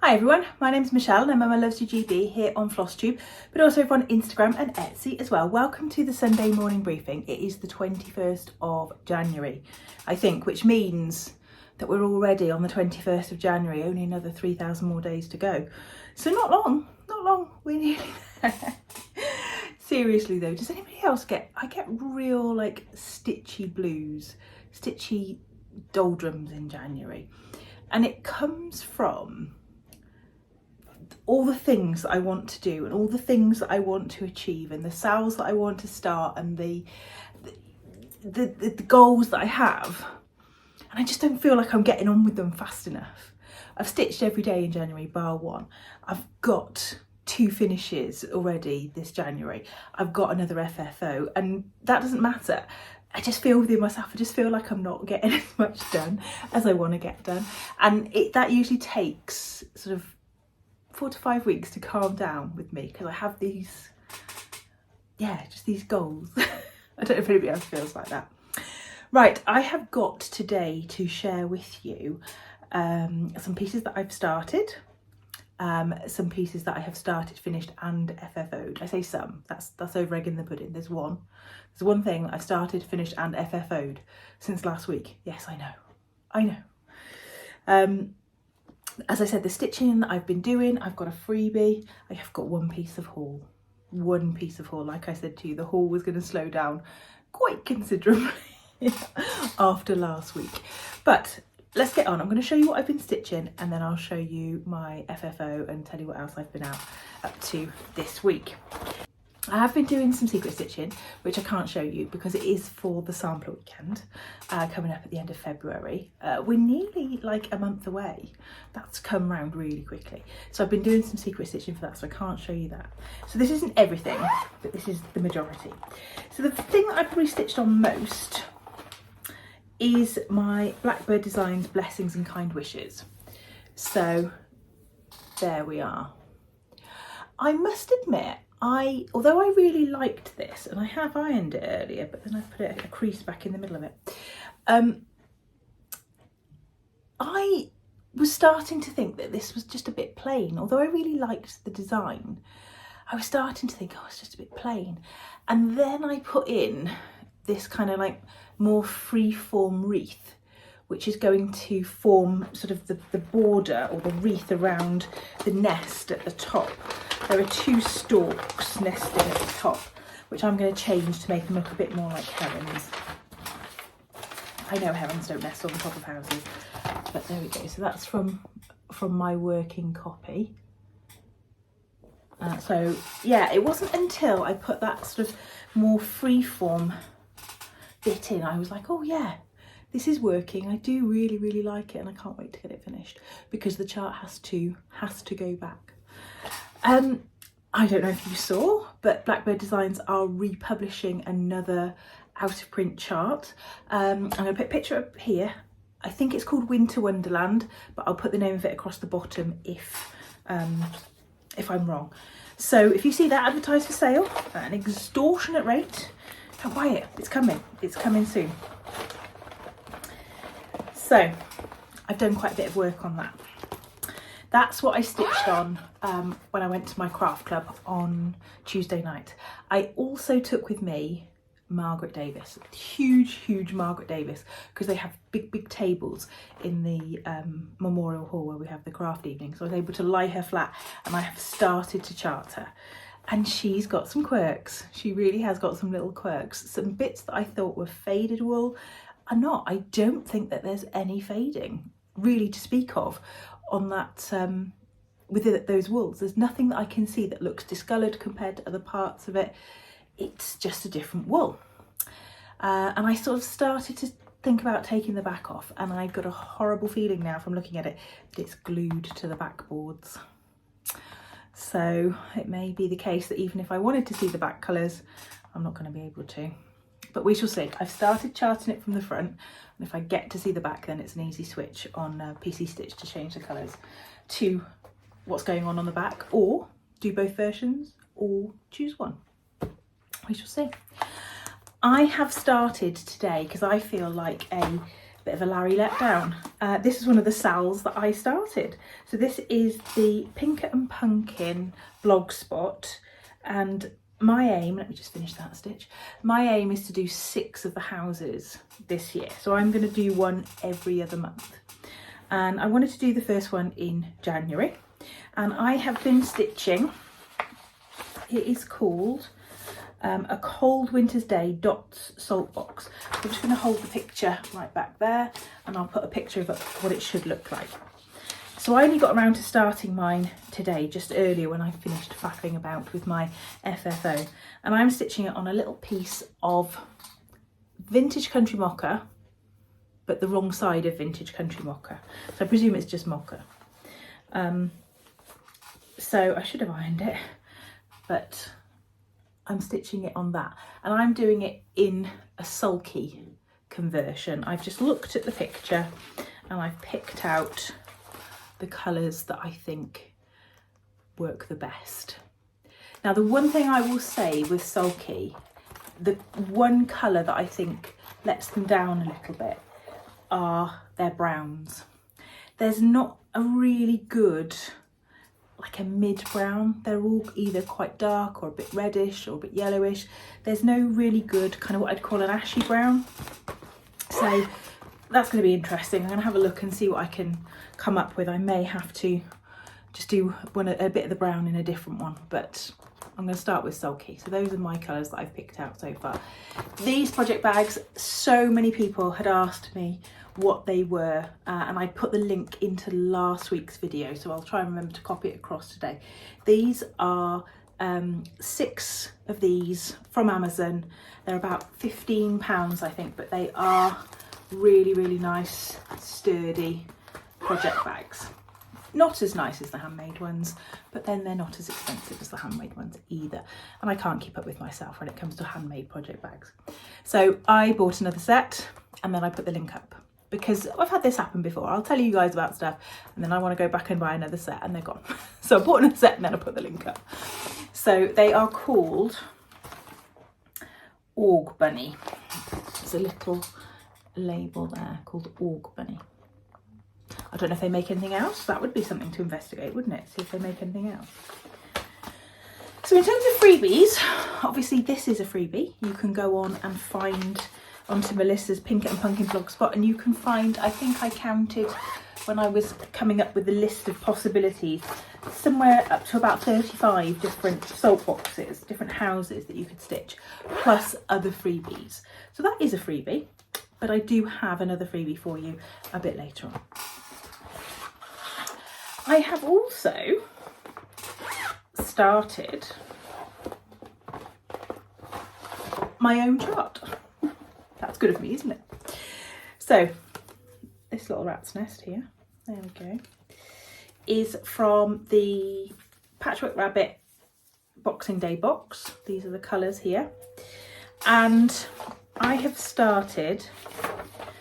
Hi everyone, my name's Michelle and I'm Mama Loves You GB here on FlossTube, but also over on Instagram and Etsy as well. Welcome to the Sunday morning briefing. It is the 21st of January, I think, which means that we're already on the 21st of January, only another 3,000 more days to go. So not long, we're nearly there. Seriously though, does anybody else I get real like stitchy blues, stitchy doldrums in January. And it comes from all the things that I want to do and all the things that I want to achieve and the sales that I want to start and the goals that I have. And I just don't feel like I'm getting on with them fast enough. I've stitched every day in January bar one. I've got 2 finishes already this January. I've got another FFO and that doesn't matter. I just feel within myself, I just feel like I'm not getting as much done as I want to get done. And that usually takes sort of 4 to 5 weeks to calm down with me because I have these, just these goals. I don't know if anybody else feels like that. Right, I have got today to share with you some pieces that I've started, some pieces that I have started, finished and FFO'd. I say some, that's over egg in the pudding. There's one thing I've started, finished and FFO'd since last week. Yes, I know. As I said, the stitching that I've been doing, I've got a freebie. I have got one piece of haul. Like I said to you, the haul was going to slow down quite considerably after last week. But let's get on. I'm going to show you what I've been stitching and then I'll show you my FFO and tell you what else I've been up to this week. I have been doing some secret stitching, which I can't show you because it is for the sampler weekend coming up at the end of February. We're nearly like a month away. That's come round really quickly. So I've been doing some secret stitching for that, so I can't show you that. So this isn't everything, but this is the majority. So the thing that I've probably stitched on most is my Blackbird Designs Blessings and Kind Wishes. So there we are. I must admit, although I really liked this, and I have ironed it earlier, but then I put a crease back in the middle of it. I was starting to think that this was just a bit plain. Although I really liked the design, I was starting to think, oh, it's just a bit plain. And then I put in this kind of like more free-form wreath, which is going to form sort of the border or the wreath around the nest at the top. There are 2 stalks nesting at the top, which I'm going to change to make them look a bit more like herons. I know herons don't nest on the top of houses, but there we go. So that's from my working copy. So yeah, it wasn't until I put that sort of more freeform bit in, I was like, oh yeah, this is working. I do really, really like it and I can't wait to get it finished because the chart has to go back. I don't know if you saw, but Blackbird Designs are republishing another out of print chart. I'm going to put a picture up here. I think it's called Winter Wonderland, but I'll put the name of it across the bottom if I'm wrong. So if you see that advertised for sale at an extortionate rate, don't buy it. It's coming soon. So I've done quite a bit of work on that. That's what I stitched on when I went to my craft club on Tuesday night. I also took with me Margaret Davis, huge Margaret Davis, because they have big tables in the memorial hall where we have the craft evening. So I was able to lie her flat and I have started to chart her. And she's got some quirks. She really has got some little quirks. Some bits that I thought were faded wool are not. I don't think that there's any fading really to speak of on that with those wools. There's nothing that I can see that looks discoloured compared to other parts of it. It's just a different wool. And I sort of started to think about taking the back off and I've got a horrible feeling now from looking at it that it's glued to the backboards. So it may be the case that even if I wanted to see the back colours, I'm not going to be able to. But we shall see. I've started charting it from the front, and if I get to see the back, then it's an easy switch on PC Stitch to change the colours to what's going on the back, or do both versions, or choose one. We shall see. I have started today because I feel like a bit of a Larry letdown. This is one of the sals that I started. So this is the Pinker and Pumpkin blog spot, and my aim, let me just finish that stitch. My aim is to do 6 of the houses this year. So I'm going to do one every other month. And I wanted to do the first one in January. And I have been stitching, it is called A Cold Winter's Day Dots Salt Box. I'm just going to hold the picture right back there, and I'll put a picture of what it should look like. So I only got around to starting mine today, just earlier when I finished faffing about with my FFO. And I'm stitching it on a little piece of vintage country mocha, but the wrong side of vintage country mocha. So I presume it's just mocha. So I should have ironed it, but I'm stitching it on that. And I'm doing it in a sulky conversion. I've just looked at the picture and I've picked out the colours that I think work the best. Now, the one thing I will say with sulky, the one colour that I think lets them down a little bit are their browns. There's not a really good, like a mid brown. They're all either quite dark or a bit reddish or a bit yellowish. There's no really good kind of what I'd call an ashy brown. So that's going to be interesting. I'm going to have a look and see what I can come up with. I may have to just do a bit of the brown in a different one, but I'm going to start with sulky. So those are my colours that I've picked out so far. These project bags, so many people had asked me what they were, and I put the link into last week's video, so I'll try and remember to copy it across today. These are 6 of these from Amazon. They're about £15, I think, but they are really, really nice, sturdy project bags. Not as nice as the handmade ones, but then they're not as expensive as the handmade ones either. And I can't keep up with myself when it comes to handmade project bags. So I bought another set, and then I put the link up, because I've had this happen before. I'll tell you guys about stuff and then I want to go back and buy another set and they're gone. So I bought another set and then I put the link up. So they are called Org Bunny. There's a little label there called Org Bunny. I don't know if they make anything else. That would be something to investigate, wouldn't it? See if they make anything else. So in terms of freebies, obviously this is a freebie. You can go on and find onto Melissa's Pinker and Pumpkin blog spot, and you can find, I think I counted when I was coming up with a list of possibilities, somewhere up to about 35 different salt boxes, different houses that you could stitch, plus other freebies. So that is a freebie, but I do have another freebie for you a bit later on. I have also started my own chart. That's good of me, isn't it? So this little rat's nest here, there we go, is from the Patchwork Rabbit Boxing Day box. These are the colours here. And I have started,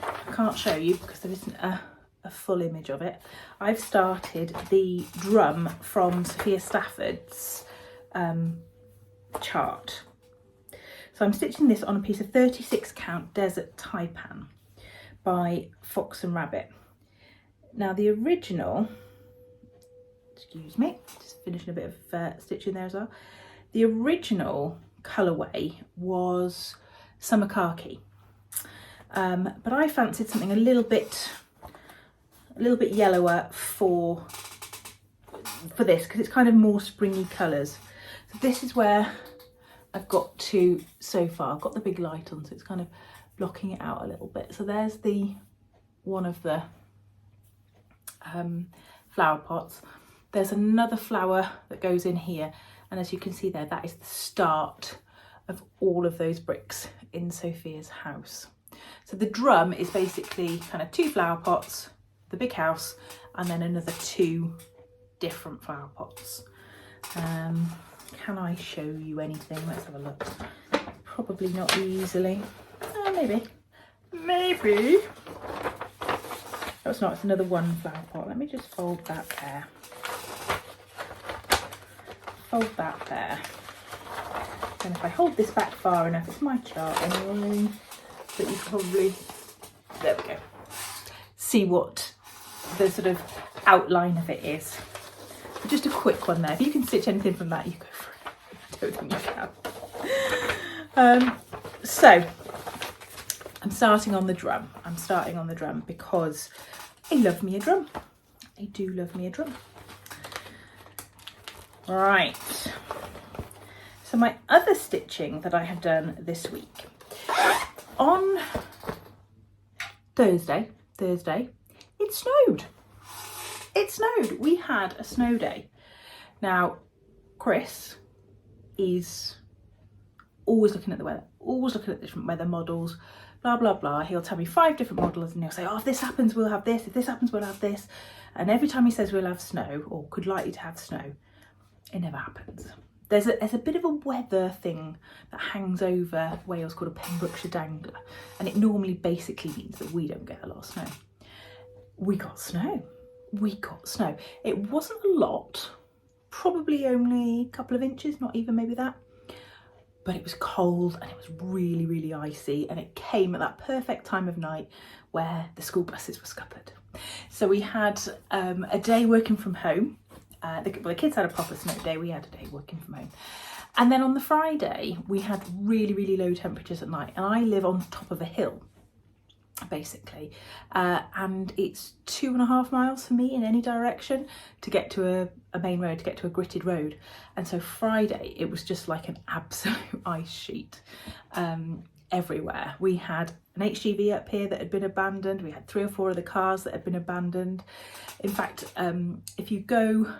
I can't show you because there isn't a full image of it. I've started the drum from Sophia Stafford's chart. So I'm stitching this on a piece of 36 count Desert Taipan by Fox and Rabbit. Now the original, excuse me, just finishing a bit of stitching there as well. The original colourway was Summer Khaki, but I fancied something a little bit yellower for this, because it's kind of more springy colours. So this is where I've got to so far. I've got the big light on, so it's kind of blocking it out a little bit. So there's the one of the flower pots. There's another flower that goes in here, and as you can see there, that is the start of all of those bricks in Sophia's house. So the drum is basically kind of 2 flower pots, the big house, and then another 2 different flower pots. Can I show you anything? Let's have a look. Probably not easily. Maybe. Oh, it's not, it's another 1 flower pot. Let me just fold that there. Fold that there. And if I hold this back far enough, it's my chart anyway, but you probably, there we go. see what the sort of outline of it is. But just a quick one there. If you can stitch anything from that, you go for it. I don't think you can. So I'm starting on the drum. I'm starting on the drum because I love me a drum. I do love me a drum. Right. So my other stitching that I have done this week, on Thursday, it snowed. It snowed. We had a snow day. Now, Chris is always looking at the weather, always looking at different weather models, blah, blah, blah. He'll tell me 5 different models and he'll say, oh, if this happens, we'll have this. If this happens, we'll have this. And every time he says we'll have snow or could likely to have snow, it never happens. There's a bit of a weather thing that hangs over Wales called a Pembrokeshire dangler, and it normally basically means that we don't get a lot of snow. We got snow. We got snow. It wasn't a lot, probably only a couple of inches, not even maybe that, but it was cold and it was really, really icy, and it came at that perfect time of night where the school buses were scuppered. So we had a day working from home. The kids had a proper snow day, we had a day working from home. And then on the Friday, we had really, really low temperatures at night. And I live on top of a hill, basically. And it's 2.5 miles for me in any direction to get to a main road, to get to a gritted road. And so Friday, it was just like an absolute ice sheet everywhere. We had an HGV up here that had been abandoned. We had 3 or 4 of the cars that had been abandoned. In fact, if you go,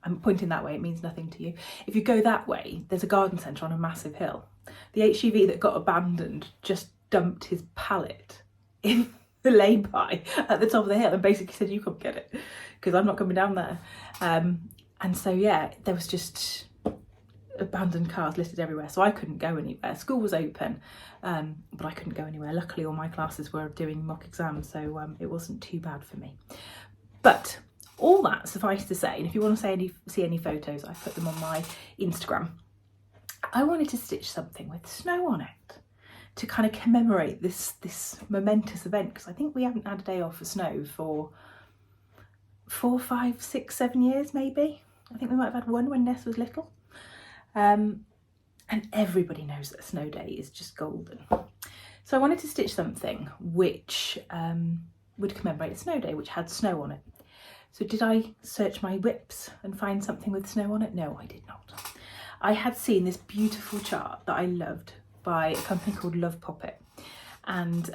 I'm pointing that way, it means nothing to you. If you go that way, there's a garden centre on a massive hill. The HGV that got abandoned just dumped his pallet in the lay-by at the top of the hill and basically said, you can't get it because I'm not coming down there. And so, yeah, there was just abandoned cars listed everywhere. So I couldn't go anywhere. School was open, but I couldn't go anywhere. Luckily, all my classes were doing mock exams, so it wasn't too bad for me. But all that suffice to say, and if you want to see any photos, I put them on my Instagram. I wanted to stitch something with snow on it to kind of commemorate this momentous event, because I think we haven't had a day off for snow for 4, 5, 6, 7 years maybe. I think we might have had one when Ness was little. And everybody knows that a snow day is just golden. So I wanted to stitch something which would commemorate a snow day, which had snow on it. So did I search my whips and find something with snow on it? No, I did not. I had seen this beautiful chart that I loved by a company called Love Poppet. And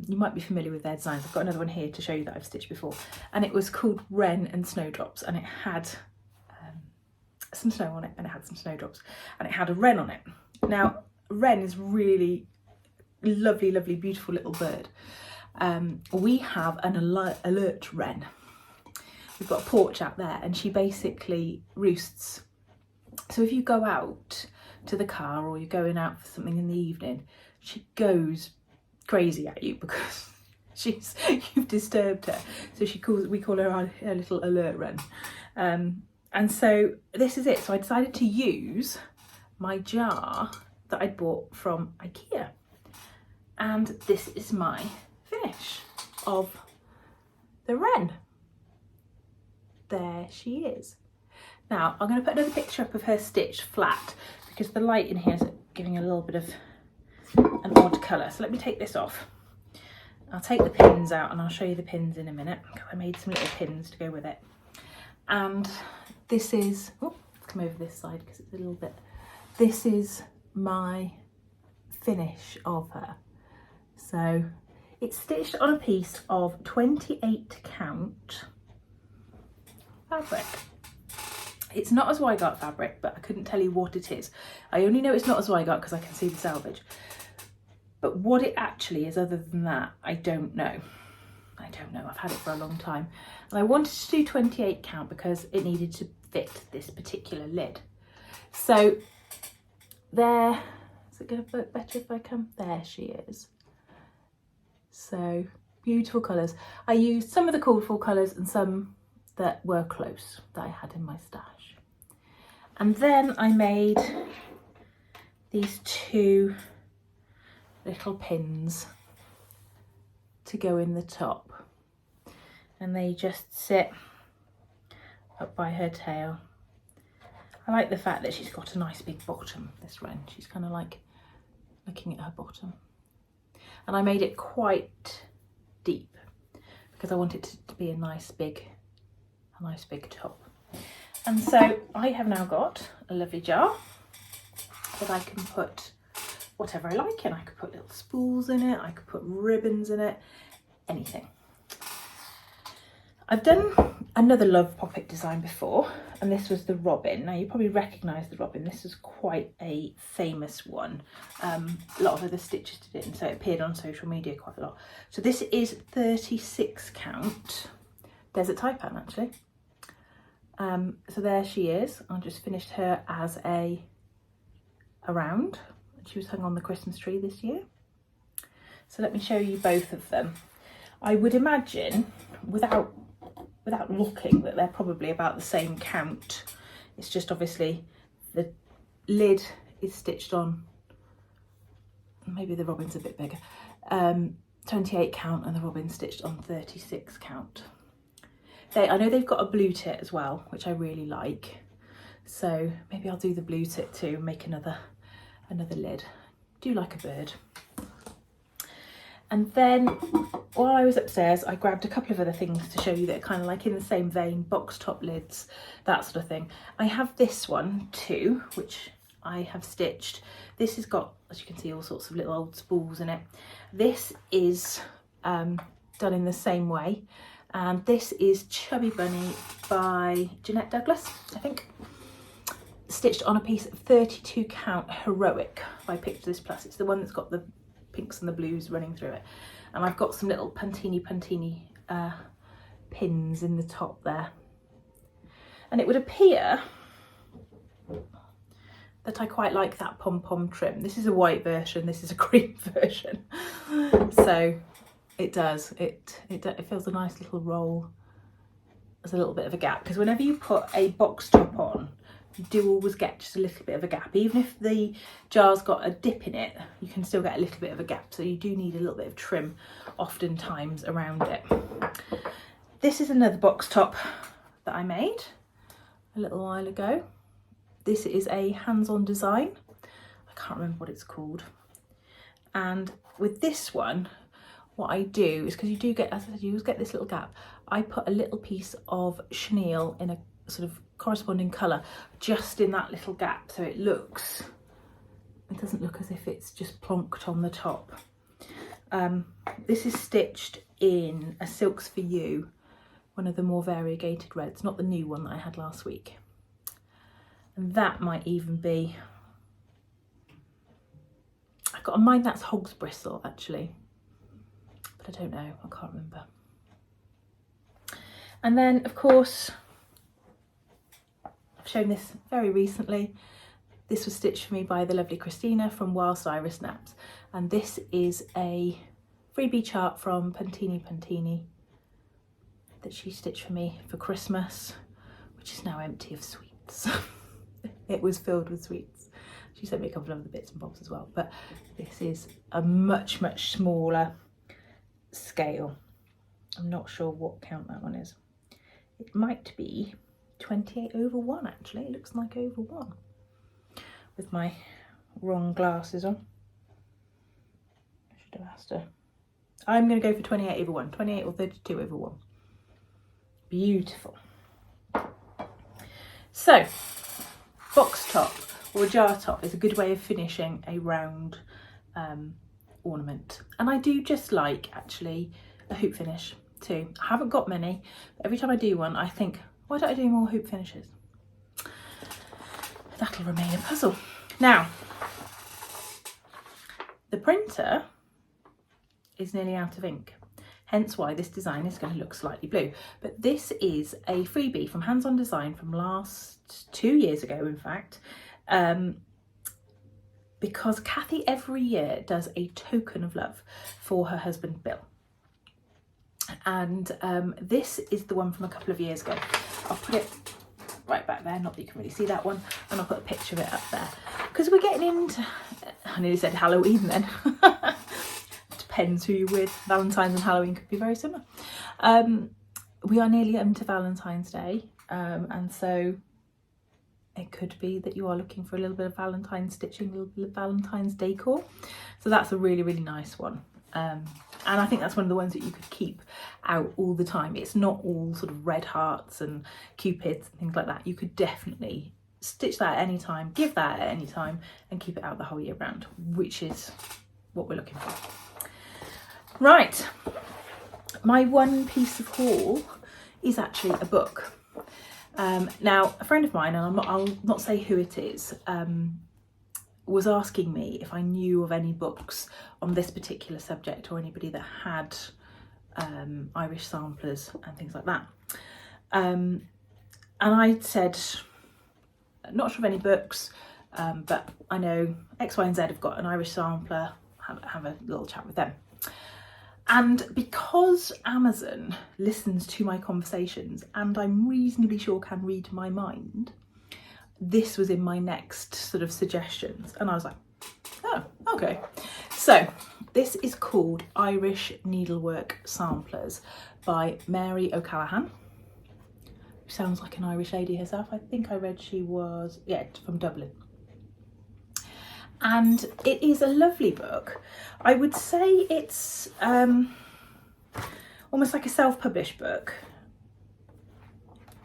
you might be familiar with their designs. I've got another one here to show you that I've stitched before. And it was called Wren and Snowdrops, and it had some snow on it and it had some snowdrops and it had a wren on it. Now, wren is really lovely, lovely, beautiful little bird. We have an alert wren. We've got a porch out there and she basically roosts. So if you go out to the car or you're going out for something in the evening, she goes crazy at you because you've disturbed her. So we call her our little alert wren. And so this is it. So I decided to use my jar that I bought from IKEA. And this is my finish of the wren. There she is. Now I'm going to put another picture up of her stitched flat because the light in here is giving a little bit of an odd colour. So let me take this off. I'll take the pins out and I'll show you the pins in a minute. I made some little pins to go with it. And this is, oh, let's come over this side because it's a little bit, this is my finish of her. So it's stitched on a piece of 28 count fabric. It's not a Zweigart fabric, but I couldn't tell you what it is. I only know it's not a Zweigart because I can see the selvage. But what it actually is other than that, I don't know. I don't know, I've had it for a long time. And I wanted to do 28 count because it needed to fit this particular lid. So there, is it going to work better if I come? There she is. So beautiful colours. I used some of the called for colours and some that were close that I had in my stash. And then I made these 2 little pins to go in the top. and they just sit up by her tail. I like the fact that she's got a nice big bottom, this wren. She's kind of like looking at her bottom. And I made it quite deep because I want it to be a nice big top. And so I have now got a lovely jar that I can put whatever I like in. I could put little spools in it, I could put ribbons in it, anything. I've done another Love Poppet design before, and this was the robin. Now you probably recognise the robin. This is quite a famous one. A lot of other stitchers did it, and so it appeared on social media quite a lot. So this is 36 count Desert Taipan actually. So there she is. I just finished her as a round. She was hung on the Christmas tree this year. So let me show you both of them. I would imagine, without looking, that they're probably about the same count. It's just obviously the lid is stitched on, maybe the robin's a bit bigger, 28 count, and the robin's stitched on 36 count. I know they've got a blue tit as well, which I really like. So maybe I'll do the blue tit too, make another lid. Do like a bird. And then while I was upstairs, I grabbed a couple of other things to show you that are kind of like in the same vein, box top lids, that sort of thing. I have this one too, which I have stitched. This has got, as you can see, all sorts of little old spools in it. This is done in the same way. And this is Chubby Bunny by Jeanette Douglas, I think. Stitched on a piece of 32 count Heroic by Pictures Plus. It's the one that's got the pinks and the blues running through it. And I've got some little Pantini pins in the top there. And it would appear that I quite like that pom-pom trim. This is a white version, this is a green version. So it does, it feels a nice little roll. There's a little bit of a gap, because whenever you put a box top on, you do always get just a little bit of a gap. Even if the jar's got a dip in it, you can still get a little bit of a gap. So you do need a little bit of trim oftentimes around it. This is another box top that I made a little while ago. This is a hands-on design. I can't remember what it's called. And with this one, what I do is, because you do get, as I said, you always get this little gap, I put a little piece of chenille in a sort of corresponding colour just in that little gap, so it doesn't look as if it's just plonked on the top. This is stitched in a Silks For You, one of the more variegated reds, not the new one that I had last week. And that might even be, I've got in mind that's Hog's Bristle actually, but I don't know, I can't remember. And then of course, I've shown this very recently. This was stitched for me by the lovely Christina from Whilst Iris Naps, and this is a freebie chart from Pantini that she stitched for me for Christmas, which is now empty of sweets. It was filled with sweets. She sent me a couple of other bits and bobs as well, but this is a much smaller scale. I'm not sure what count that one is. It might be 28/1 actually. It looks like over 1 with my wrong glasses on. I should have asked her. I'm going to go for 28/1, 28 or 32/1. Beautiful. So, box top or jar top is a good way of finishing a round ornament. And I do just like actually a hoop finish too. I haven't got many, but every time I do one I think, why don't I do more hoop finishes? That'll remain a puzzle. Now, the printer is nearly out of ink, hence why this design is going to look slightly blue. But this is a freebie from Hands On Design from 2 years ago, in fact, because Kathy every year does a token of love for her husband Bill. And this is the one from a couple of years ago. I'll put it right back there, not that you can really see that one, and I'll put a picture of it up there. Because we're getting into, I nearly said Halloween then. Depends who you're with. Valentine's and Halloween could be very similar. we are nearly into Valentine's Day, and so it could be that you are looking for a little bit of Valentine's stitching, a little bit of Valentine's decor. So that's a really, really nice one. And I think that's one of the ones that you could keep out all the time. It's not all sort of red hearts and cupids and things like that. You could definitely stitch that at any time, give that at any time, and keep it out the whole year round, which is what we're looking for. Right, my one piece of haul is actually a book. Now, a friend of mine, and I'll not say who it is, was asking me if I knew of any books on this particular subject or anybody that had Irish samplers and things like that. And I said, not sure of any books, but I know X, Y and Z have got an Irish sampler, have a little chat with them. And because Amazon listens to my conversations and I'm reasonably sure can read my mind, this was in my next sort of suggestions. And I was like, oh, okay. So this is called Irish Needlework Samplers by Mary O'Callaghan, who sounds like an Irish lady herself. I think I read she was, yeah, from Dublin. And it is a lovely book. I would say it's almost like a self-published book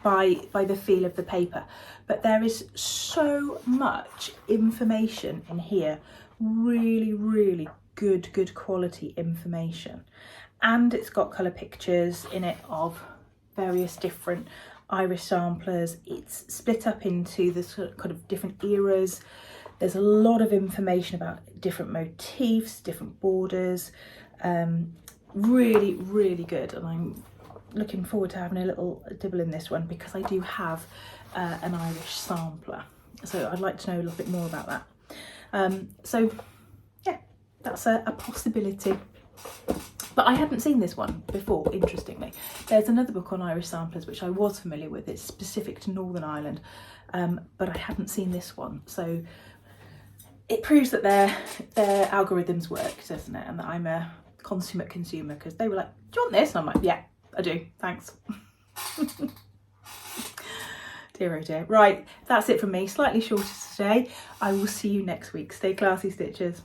by the feel of the paper, but there is so much information in here, really, really good quality information. And it's got colour pictures in it of various different Irish samplers. It's split up into the sort of kind of different eras. There's a lot of information about different motifs, different borders. Really, really good. And I'm looking forward to having a little dibble in this one because I do have an Irish sampler. So I'd like to know a little bit more about that. So yeah, that's a possibility. But I hadn't seen this one before, interestingly. There's another book on Irish samplers which I was familiar with. It's specific to Northern Ireland, but I hadn't seen this one. So it proves that their algorithms work, doesn't it? And that I'm a consummate consumer, because they were like, do you want this? And I'm like, yeah, I do, thanks. Dear oh dear. Right, that's it from me. Slightly shorter today. I will see you next week. Stay classy, stitchers.